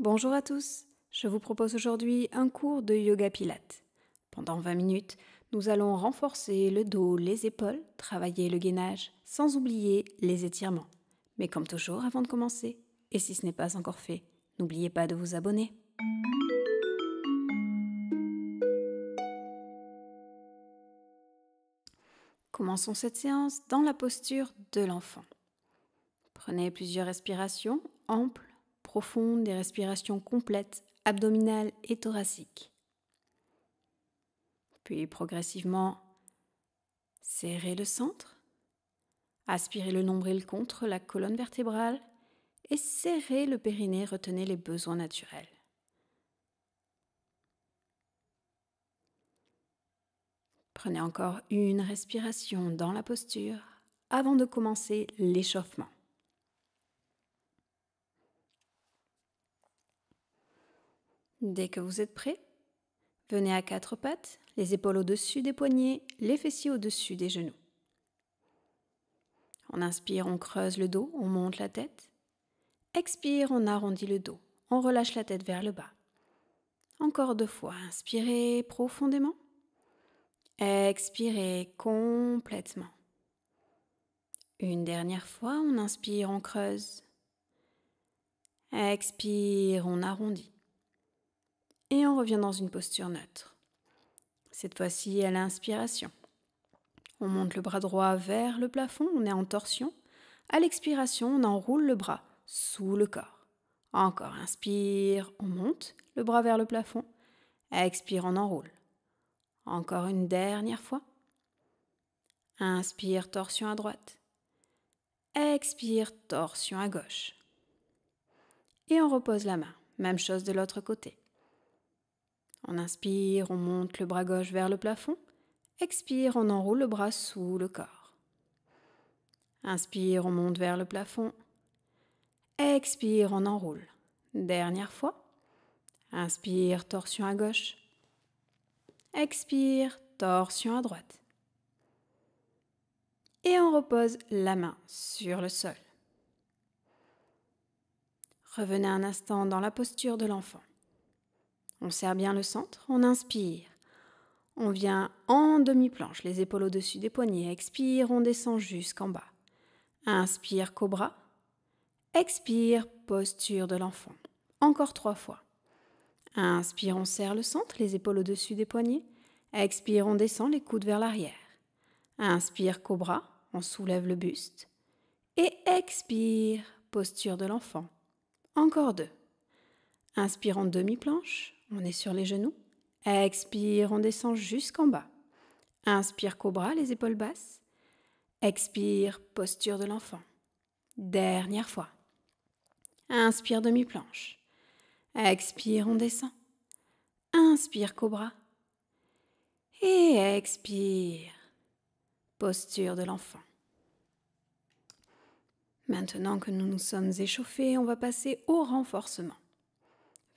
Bonjour à tous, je vous propose aujourd'hui un cours de yoga pilates. Pendant 20 minutes, nous allons renforcer le dos, les épaules, travailler le gainage, sans oublier les étirements. Mais comme toujours, avant de commencer, et si ce n'est pas encore fait, n'oubliez pas de vous abonner. Commençons cette séance dans la posture de l'enfant. Prenez plusieurs respirations amples, profondes, des respirations complètes, abdominales et thoraciques. Puis progressivement, serrez le centre, aspirez le nombril contre la colonne vertébrale et serrez le périnée, retenez les besoins naturels. Prenez encore une respiration dans la posture avant de commencer l'échauffement. Dès que vous êtes prêt, venez à quatre pattes, les épaules au-dessus des poignets, les fessiers au-dessus des genoux. On inspire, on creuse le dos, on monte la tête. Expire, on arrondit le dos, on relâche la tête vers le bas. Encore 2 fois, inspirez profondément. Expirez complètement. Une dernière fois, on inspire, on creuse. Expire, on arrondit. Et on revient dans une posture neutre. Cette fois-ci, à l'inspiration. On monte le bras droit vers le plafond, on est en torsion. À l'expiration, on enroule le bras sous le corps. Encore, inspire, on monte le bras vers le plafond. Expire, on enroule. Encore une dernière fois. Inspire, torsion à droite. Expire, torsion à gauche. Et on repose la main. Même chose de l'autre côté. On inspire, on monte le bras gauche vers le plafond. Expire, on enroule le bras sous le corps. Inspire, on monte vers le plafond. Expire, on enroule. Dernière fois. Inspire, torsion à gauche. Expire, torsion à droite. Et on repose la main sur le sol. Revenez un instant dans la posture de l'enfant. On serre bien le centre, on inspire. On vient en demi-planche, les épaules au-dessus des poignets. Expire, on descend jusqu'en bas. Inspire, cobra. Expire, posture de l'enfant. Encore 3 fois. Inspire, on serre le centre, les épaules au-dessus des poignets. Expire, on descend les coudes vers l'arrière. Inspire, cobra, on soulève le buste. Et expire, posture de l'enfant. Encore 2. Inspire en demi-planche, on est sur les genoux. Expire, on descend jusqu'en bas. Inspire, cobra, les épaules basses. Expire, posture de l'enfant. Dernière fois. Inspire, demi-planche. Expire, on descend. Inspire, cobra. Et expire, posture de l'enfant. Maintenant que nous nous sommes échauffés, on va passer au renforcement.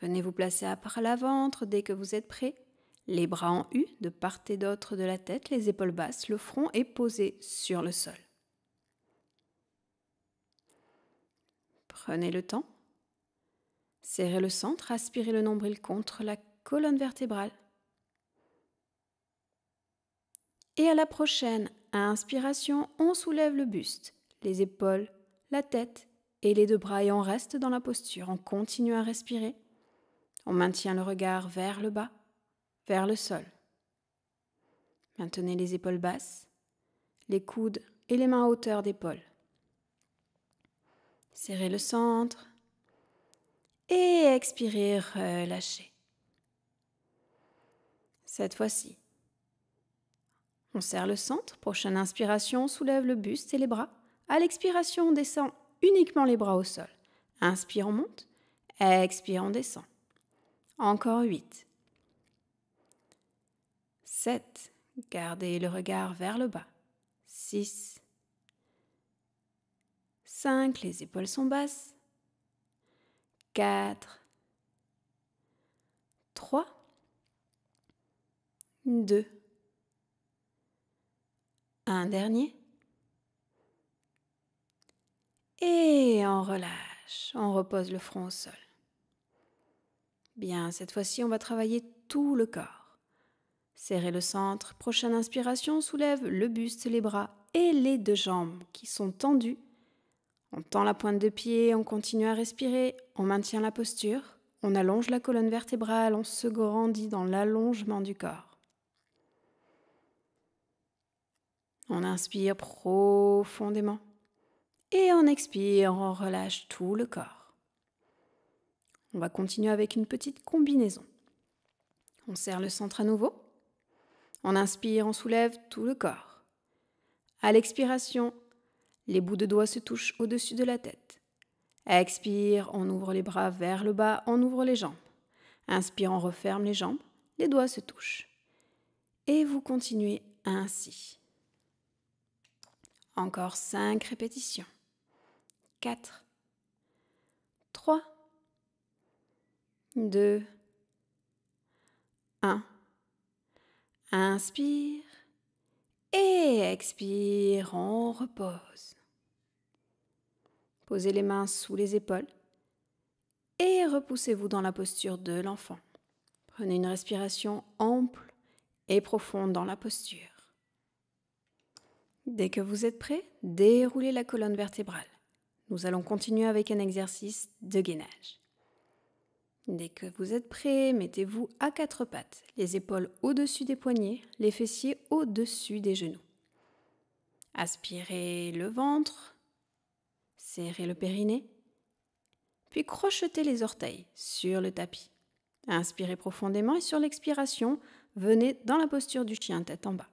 Venez vous placer à plat ventre dès que vous êtes prêts. Les bras en U de part et d'autre de la tête, les épaules basses, le front est posé sur le sol. Prenez le temps. Serrez le centre, aspirez le nombril contre la colonne vertébrale. Et à la prochaine inspiration, on soulève le buste, les épaules, la tête et les 2 bras et on reste dans la posture. On continue à respirer. On maintient le regard vers le bas, vers le sol. Maintenez les épaules basses, les coudes et les mains à hauteur d'épaule. Serrez le centre et expirez, relâchez. Cette fois-ci, on serre le centre. Prochaine inspiration, on soulève le buste et les bras. À l'expiration, on descend uniquement les bras au sol. Inspire, on monte. Expire, on descend. Encore 8. 7. Gardez le regard vers le bas. 6. 5. Les épaules sont basses. 4. 3. 2. Un dernier. Et on relâche. On repose le front au sol. Bien, cette fois-ci, on va travailler tout le corps. Serrez le centre. Prochaine inspiration, soulève le buste, les bras et les deux jambes qui sont tendues. On tend la pointe de pied, on continue à respirer, on maintient la posture, on allonge la colonne vertébrale, on se grandit dans l'allongement du corps. On inspire profondément et on expire, on relâche tout le corps. On va continuer avec une petite combinaison. On serre le centre à nouveau. On inspire, on soulève tout le corps. À l'expiration, les bouts de doigts se touchent au-dessus de la tête. Expire, on ouvre les bras vers le bas, on ouvre les jambes. Inspire, on referme les jambes, les doigts se touchent. Et vous continuez ainsi. Encore 5 répétitions. 4, 3, 2, 1. Inspire et expire, on repose. Posez les mains sous les épaules et repoussez-vous dans la posture de l'enfant. Prenez une respiration ample et profonde dans la posture. Dès que vous êtes prêt, déroulez la colonne vertébrale. Nous allons continuer avec un exercice de gainage. Dès que vous êtes prêt, mettez-vous à quatre pattes, les épaules au-dessus des poignets, les fessiers au-dessus des genoux. Aspirez le ventre, serrez le périnée, puis crochetez les orteils sur le tapis. Inspirez profondément et sur l'expiration, venez dans la posture du chien tête en bas.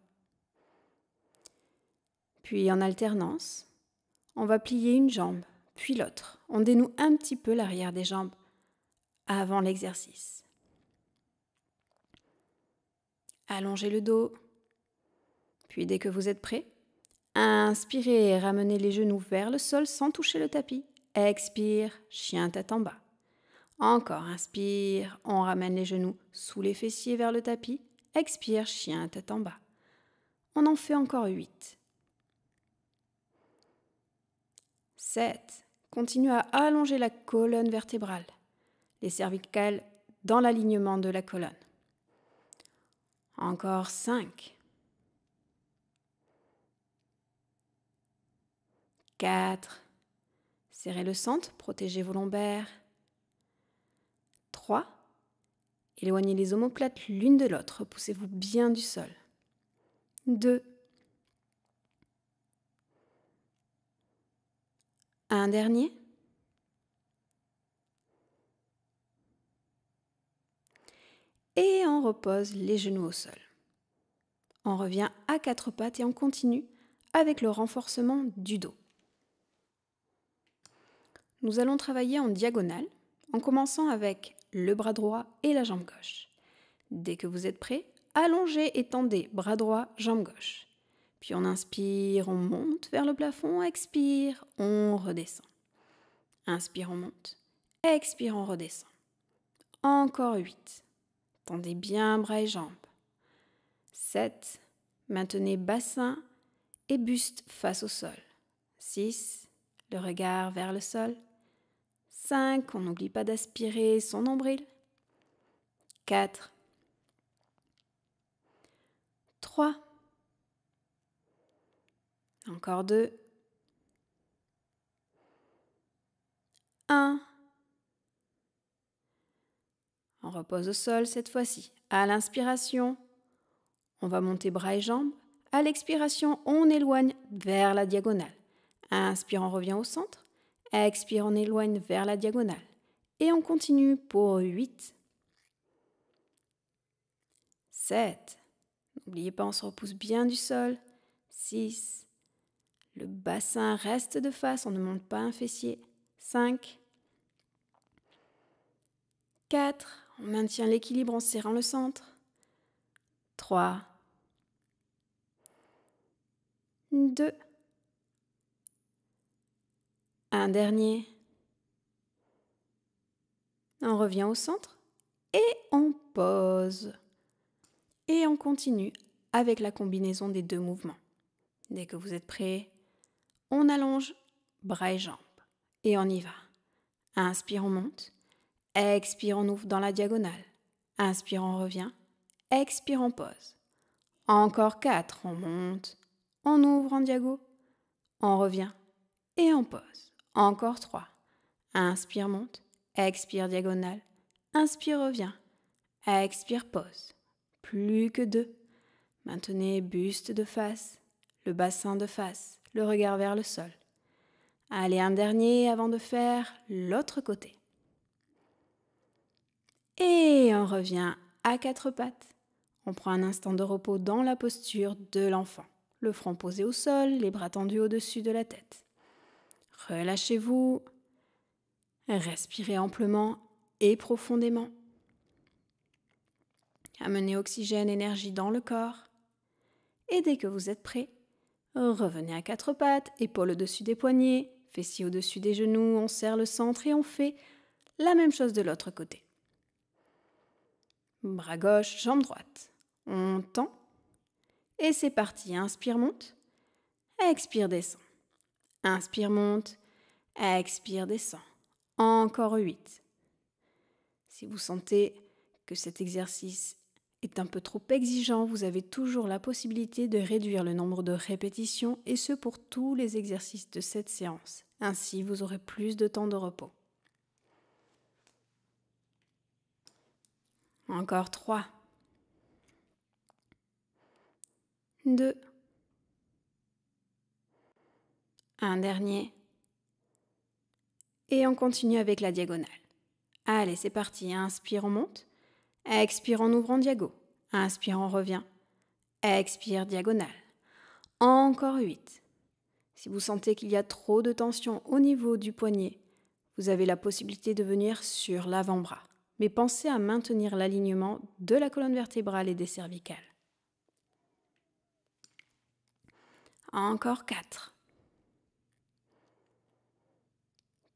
Puis en alternance, on va plier une jambe, puis l'autre. On dénoue un petit peu l'arrière des jambes avant l'exercice. Allongez le dos. Puis dès que vous êtes prêt, inspirez et ramenez les genoux vers le sol sans toucher le tapis. Expire, chien tête en bas. Encore, inspire, on ramène les genoux sous les fessiers vers le tapis. Expire, chien tête en bas. On en fait encore 8. 7. Continue à allonger la colonne vertébrale. Les cervicales dans l'alignement de la colonne. Encore 5. 4. Serrez le centre, protégez vos lombaires. 3. Éloignez les omoplates l'une de l'autre, poussez-vous bien du sol. 2. Un dernier. Et on repose les genoux au sol. On revient à quatre pattes et on continue avec le renforcement du dos. Nous allons travailler en diagonale en commençant avec le bras droit et la jambe gauche. Dès que vous êtes prêts, allongez et tendez bras droit, jambe gauche. Puis on inspire, on monte vers le plafond, expire, on redescend. Inspire, on monte, expire, on redescend. Encore 8. Tendez bien bras et jambes. 7. Maintenez bassin et buste face au sol. 6. Le regard vers le sol. 5. On n'oublie pas d'aspirer son nombril. 4. 3. Encore 2. 1. On repose au sol cette fois-ci. À l'inspiration, on va monter bras et jambes. À l'expiration, on éloigne vers la diagonale. Inspire, on revient au centre. Expire, on éloigne vers la diagonale. Et on continue pour 8. 7. N'oubliez pas, on se repousse bien du sol. 6. Le bassin reste de face, on ne monte pas un fessier. 5. 4. On maintient l'équilibre en serrant le centre. 3. 2. Un dernier. On revient au centre et on pose. Et on continue avec la combinaison des deux mouvements. Dès que vous êtes prêts, on allonge bras et jambes. Et on y va. Inspire, on monte. Expire, on ouvre dans la diagonale. Inspire, on revient. Expire, on pose. Encore 4, on monte. On ouvre en diago. On revient et on pose. Encore 3. Inspire, monte. Expire, diagonale. Inspire, revient. Expire, pose. Plus que 2. Maintenez buste de face, le bassin de face, le regard vers le sol. Allez, un dernier avant de faire l'autre côté. Et on revient à 4 pattes. On prend un instant de repos dans la posture de l'enfant. Le front posé au sol, les bras tendus au-dessus de la tête. Relâchez-vous. Respirez amplement et profondément. Amenez oxygène, énergie dans le corps. Et dès que vous êtes prêt, revenez à 4 pattes, épaules au-dessus des poignets, fessiers au-dessus des genoux, on serre le centre et on fait la même chose de l'autre côté. Bras gauche, jambe droite. On tend. Et c'est parti. Inspire, monte. Expire, descend. Inspire, monte. Expire, descend. Encore 8. Si vous sentez que cet exercice est un peu trop exigeant, vous avez toujours la possibilité de réduire le nombre de répétitions et ce pour tous les exercices de cette séance. Ainsi, vous aurez plus de temps de repos. Encore 3. 2. Un dernier. Et on continue avec la diagonale. Allez, c'est parti. Inspire, on monte. Expire, on ouvre en diago. Inspire, on revient. Expire, diagonale. Encore 8. Si vous sentez qu'il y a trop de tension au niveau du poignet, vous avez la possibilité de venir sur l'avant-bras. Mais pensez à maintenir l'alignement de la colonne vertébrale et des cervicales. Encore 4.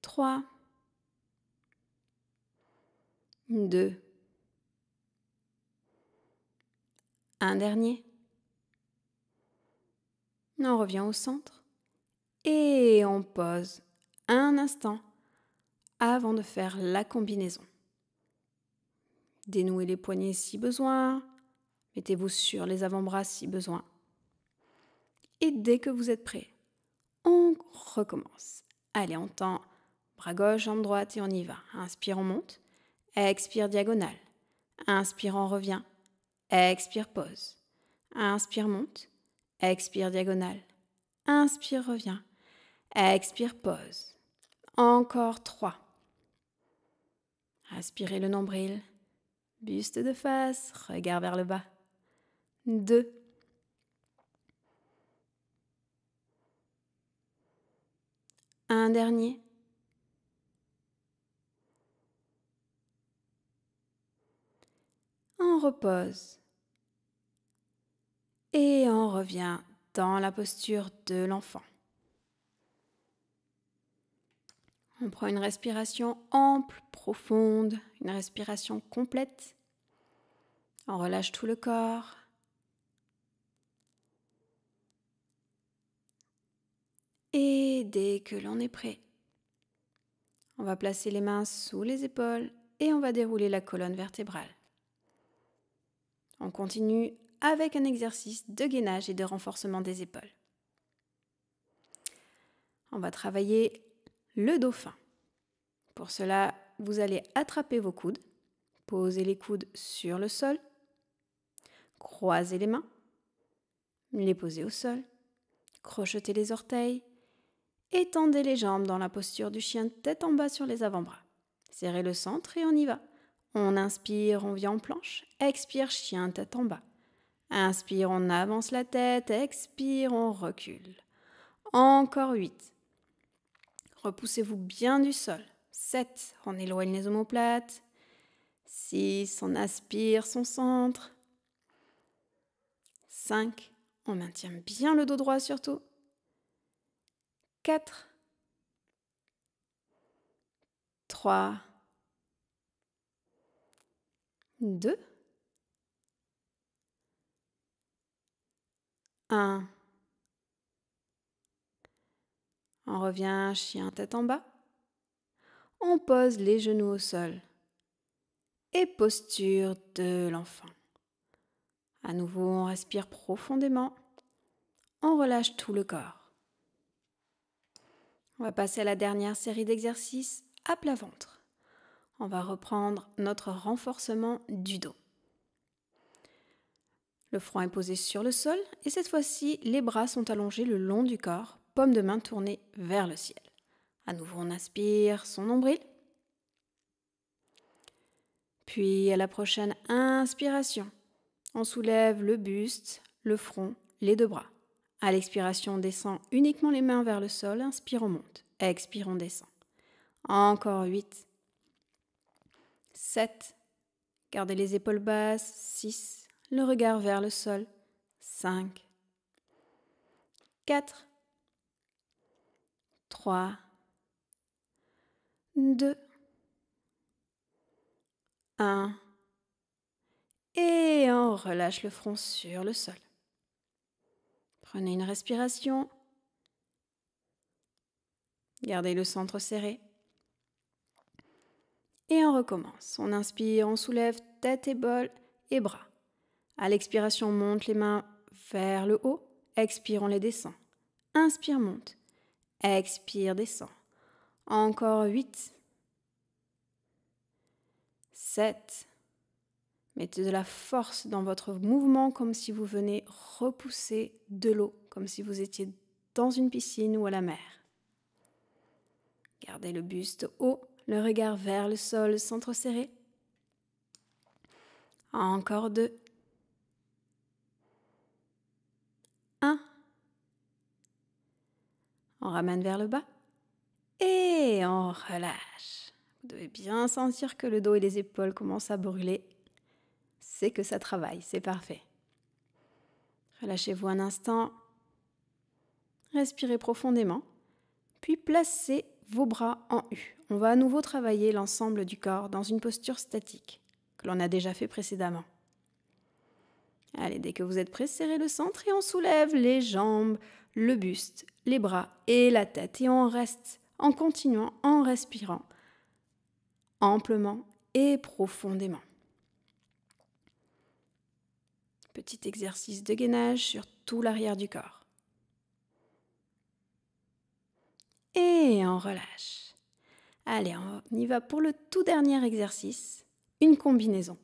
3. 2. Un dernier. On revient au centre. Et on pose un instant avant de faire la combinaison. Dénouez les poignets si besoin. Mettez-vous sur les avant-bras si besoin. Et dès que vous êtes prêt, on recommence. Allez, on tend bras gauche, jambe droite et on y va. Inspire, on monte. Expire, diagonale. Inspire, on revient. Expire, pause. Inspire, monte. Expire, diagonale. Inspire, revient. Expire, pause. Encore 3. Aspirez le nombril. Buste de face, regard vers le bas. 2. Un dernier. On repose. Et on revient dans la posture de l'enfant. On prend une respiration ample, profonde, une respiration complète. On relâche tout le corps. Et dès que l'on est prêt, on va placer les mains sous les épaules et on va dérouler la colonne vertébrale. On continue avec un exercice de gainage et de renforcement des épaules. On va travailler le dauphin. Pour cela, vous allez attraper vos coudes, poser les coudes sur le sol, croiser les mains, les poser au sol, crocheter les orteils, étendez les jambes dans la posture du chien tête en bas sur les avant-bras. Serrez le centre et on y va. On inspire, on vient en planche. Expire, chien tête en bas. Inspire, on avance la tête. Expire, on recule. Encore 8. Repoussez-vous bien du sol. 7. On éloigne les omoplates. 6. On aspire son centre. 5. On maintient bien le dos droit surtout. 4. 3. 2. 1. On revient chien tête en bas. On pose les genoux au sol. et posture de l'enfant. À nouveau, on respire profondément. On relâche tout le corps. On va passer à la dernière série d'exercices à plat ventre. On va reprendre notre renforcement du dos. Le front est posé sur le sol et cette fois-ci, les bras sont allongés le long du corps, paume de main tournée vers le ciel. À nouveau, on inspire son nombril. Puis, à la prochaine inspiration, on soulève le buste, le front, les deux bras. À l'expiration, on descend uniquement les mains vers le sol. Inspire, on monte. Expire, on descend. Encore 8. 7. Gardez les épaules basses. 6. Le regard vers le sol. 5. 4. 3. 2. 1. Et on relâche le front sur le sol. Prenez une respiration. Gardez le centre serré. Et on recommence. On inspire, on soulève tête et bol et bras. À l'expiration, on monte les mains vers le haut. Expire, on les descend. Inspire, monte. Expire, descend. Encore 8. 7. Mettez de la force dans votre mouvement comme si vous venez repousser de l'eau, comme si vous étiez dans une piscine ou à la mer. Gardez le buste haut, le regard vers le sol, centre serré. Encore 2. 1. On ramène vers le bas et on relâche. Vous devez bien sentir que le dos et les épaules commencent à brûler. C'est que ça travaille, c'est parfait. Relâchez-vous un instant. Respirez profondément. Puis placez vos bras en U. On va à nouveau travailler l'ensemble du corps dans une posture statique que l'on a déjà fait précédemment. Allez, dès que vous êtes prêts, serrez le centre et on soulève les jambes, le buste, les bras et la tête. Et on reste en continuant, en respirant amplement et profondément. Petit exercice de gainage sur tout l'arrière du corps. Et on relâche. Allez, on y va pour le tout dernier exercice, une combinaison.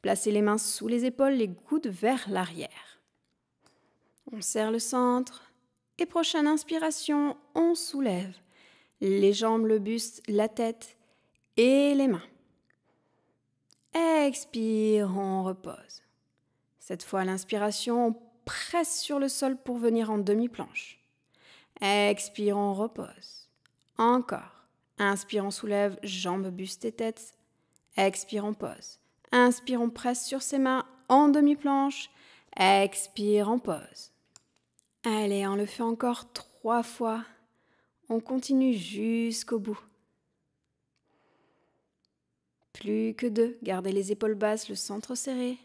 Placez les mains sous les épaules, les coudes vers l'arrière. On serre le centre et prochaine inspiration, on soulève les jambes, le buste, la tête et les mains. Expire, on repose. Cette fois, à l'inspiration, on presse sur le sol pour venir en demi-planche. Expire, on repose. Encore. Inspire, on soulève jambes, buste et tête. Expire, on pose. Inspire, on presse sur ses mains en demi-planche. Expire, on pose. Allez, on le fait encore 3 fois. On continue jusqu'au bout. Plus que 2. Gardez les épaules basses, le centre serré.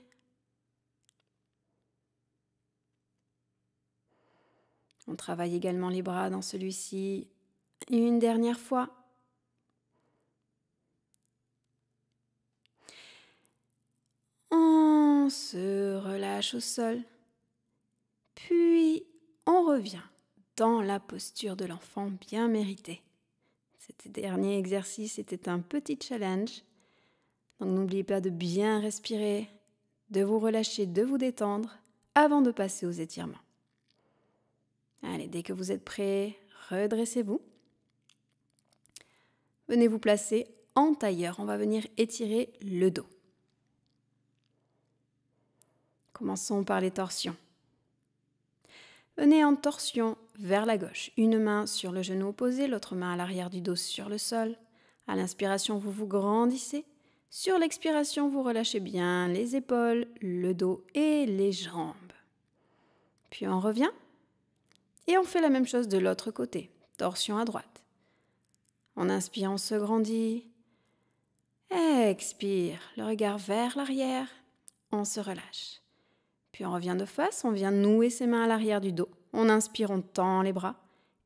On travaille également les bras dans celui-ci. Une dernière fois. On se relâche au sol. Puis, on revient dans la posture de l'enfant bien méritée. Cet dernier exercice était un petit challenge. Donc, n'oubliez pas de bien respirer, de vous relâcher, de vous détendre avant de passer aux étirements. Allez, dès que vous êtes prêts, redressez-vous. Venez vous placer en tailleur. On va venir étirer le dos. Commençons par les torsions. Venez en torsion vers la gauche. Une main sur le genou opposé, l'autre main à l'arrière du dos sur le sol. À l'inspiration, vous vous grandissez. Sur l'expiration, vous relâchez bien les épaules, le dos et les jambes. Puis on revient et on fait la même chose de l'autre côté. Torsion à droite. On inspire, on se grandit. Expire, le regard vers l'arrière. On se relâche. Puis on revient de face, on vient nouer ses mains à l'arrière du dos. On inspire, on tend les bras.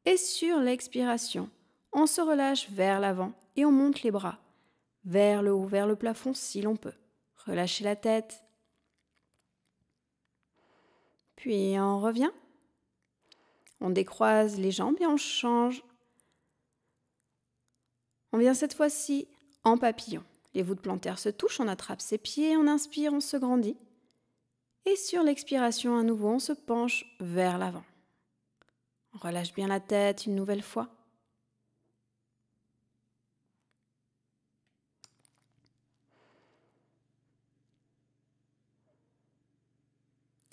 Et sur l'expiration, on se relâche vers l'avant et on monte les bras vers le haut, vers le plafond si l'on peut. Relâchez la tête. Puis on revient. On décroise les jambes et on change. On vient cette fois-ci en papillon. Les voûtes plantaires se touchent, on attrape ses pieds, on inspire, on se grandit. Et sur l'expiration, à nouveau, on se penche vers l'avant. On relâche bien la tête une nouvelle fois.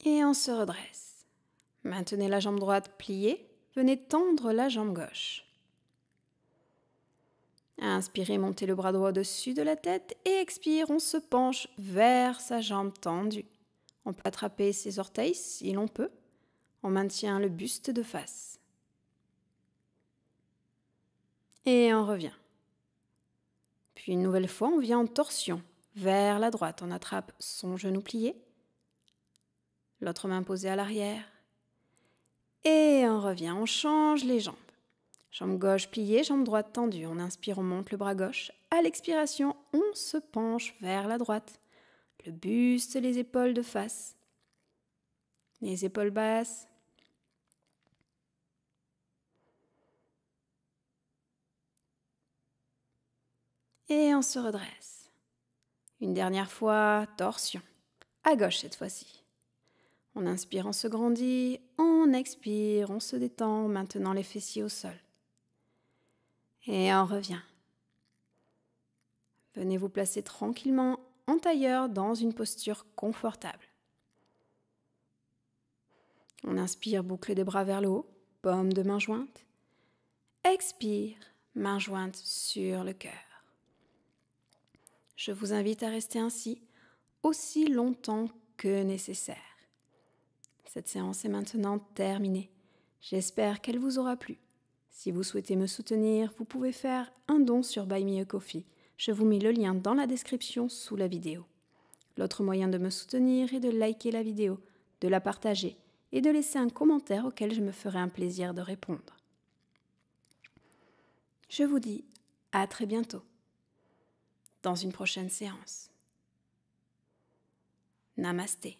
Et on se redresse. Maintenez la jambe droite pliée. Venez tendre la jambe gauche. Inspirez, montez le bras droit au-dessus de la tête et expire, on se penche vers sa jambe tendue. On peut attraper ses orteils si l'on peut. On maintient le buste de face. Et on revient. Puis une nouvelle fois, on vient en torsion vers la droite. On attrape son genou plié. L'autre main posée à l'arrière. Et on revient, on change les jambes. Jambe gauche pliée, jambe droite tendue. On inspire, on monte le bras gauche. À l'expiration, on se penche vers la droite. Le buste, les épaules de face. Les épaules basses. Et on se redresse. Une dernière fois, torsion. À gauche cette fois-ci. On inspire, on se grandit. On expire, on se détend, maintenant les fessiers au sol. Et on revient. Venez vous placer tranquillement en tailleur dans une posture confortable. On inspire, boucle des bras vers le haut, paume de main jointe. Expire, main jointe sur le cœur. Je vous invite à rester ainsi aussi longtemps que nécessaire. Cette séance est maintenant terminée. J'espère qu'elle vous aura plu. Si vous souhaitez me soutenir, vous pouvez faire un don sur Buy Me a Coffee. Je vous mets le lien dans la description sous la vidéo. L'autre moyen de me soutenir est de liker la vidéo, de la partager et de laisser un commentaire auquel je me ferai un plaisir de répondre. Je vous dis à très bientôt dans une prochaine séance. Namasté.